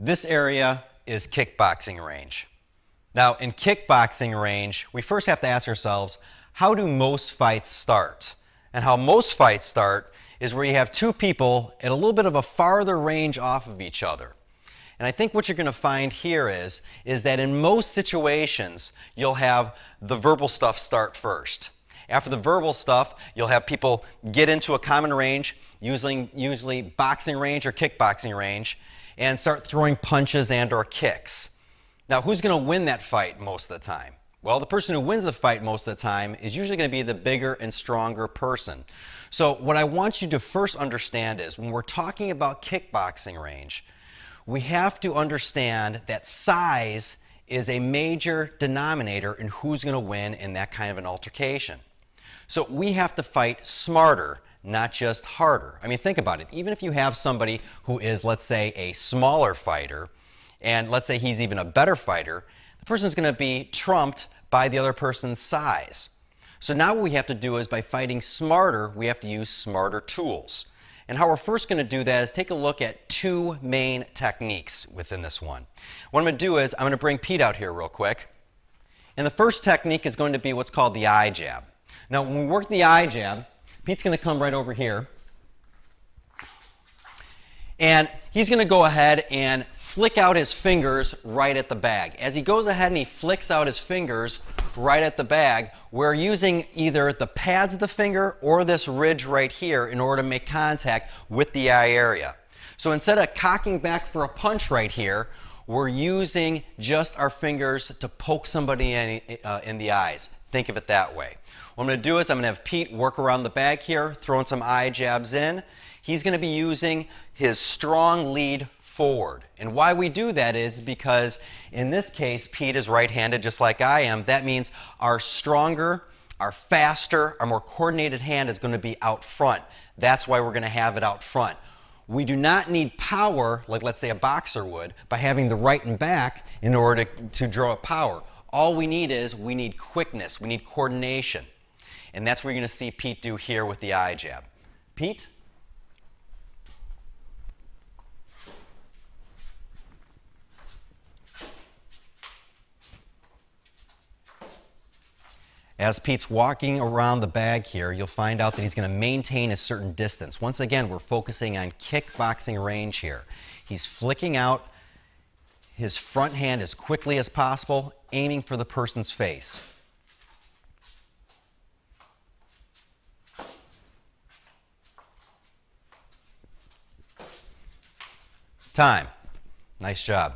This area is kickboxing range. Now, in kickboxing range, we first have to ask ourselves, how do most fights start? And how most fights start is where you have two people at a little bit of a farther range off of each other. And I think what you're going to find here is that in most situations, you'll have the verbal stuff start first. After the verbal stuff, you'll have people get into a common range, usually boxing range or kickboxing range, and start throwing punches and or kicks. Now, who's going to win that fight most of the time? Well, the person who wins the fight most of the time is usually going to be the bigger and stronger person. So what I want you to first understand is when we're talking about kickboxing range, we have to understand that size is a major denominator in who's going to win in that kind of an altercation. So we have to fight smarter, not just harder. I mean, think about it. Even if you have somebody who is, let's say, a smaller fighter, and let's say he's even a better fighter, the person's going to be trumped by the other person's size. So now what we have to do is, by fighting smarter, we have to use smarter tools. And how we're first going to do that is take a look at two main techniques within this one. What I'm going to do is I'm going to bring Pete out here real quick. And the first technique is going to be what's called the eye jab. Now, when we work the eye jab, Pete's going to come right over here. And he's going to go ahead and flick out his fingers right at the bag. As he goes ahead and he flicks out his fingers right at the bag, we're using either the pads of the finger or this ridge right here in order to make contact with the eye area. So instead of cocking back for a punch right here, we're using just our fingers to poke somebody in the eyes. Think of it that way. What I'm going to do is I'm going to have Pete work around the bag here, throwing some eye jabs in. He's going to be using his strong lead forward. And why we do that is because in this case, Pete is right-handed just like I am. That means our stronger, our faster, our more coordinated hand is going to be out front. That's why we're going to have it out front. We do not need power, like let's say a boxer would, by having the right and back in order to draw up power. All we need is quickness, we need coordination. And that's what you're going to see Pete do here with the eye jab. Pete? As Pete's walking around the bag here, you'll find out that he's going to maintain a certain distance. Once again, we're focusing on kickboxing range here. He's flicking out his front hand as quickly as possible, aiming for the person's face. Time. Nice job.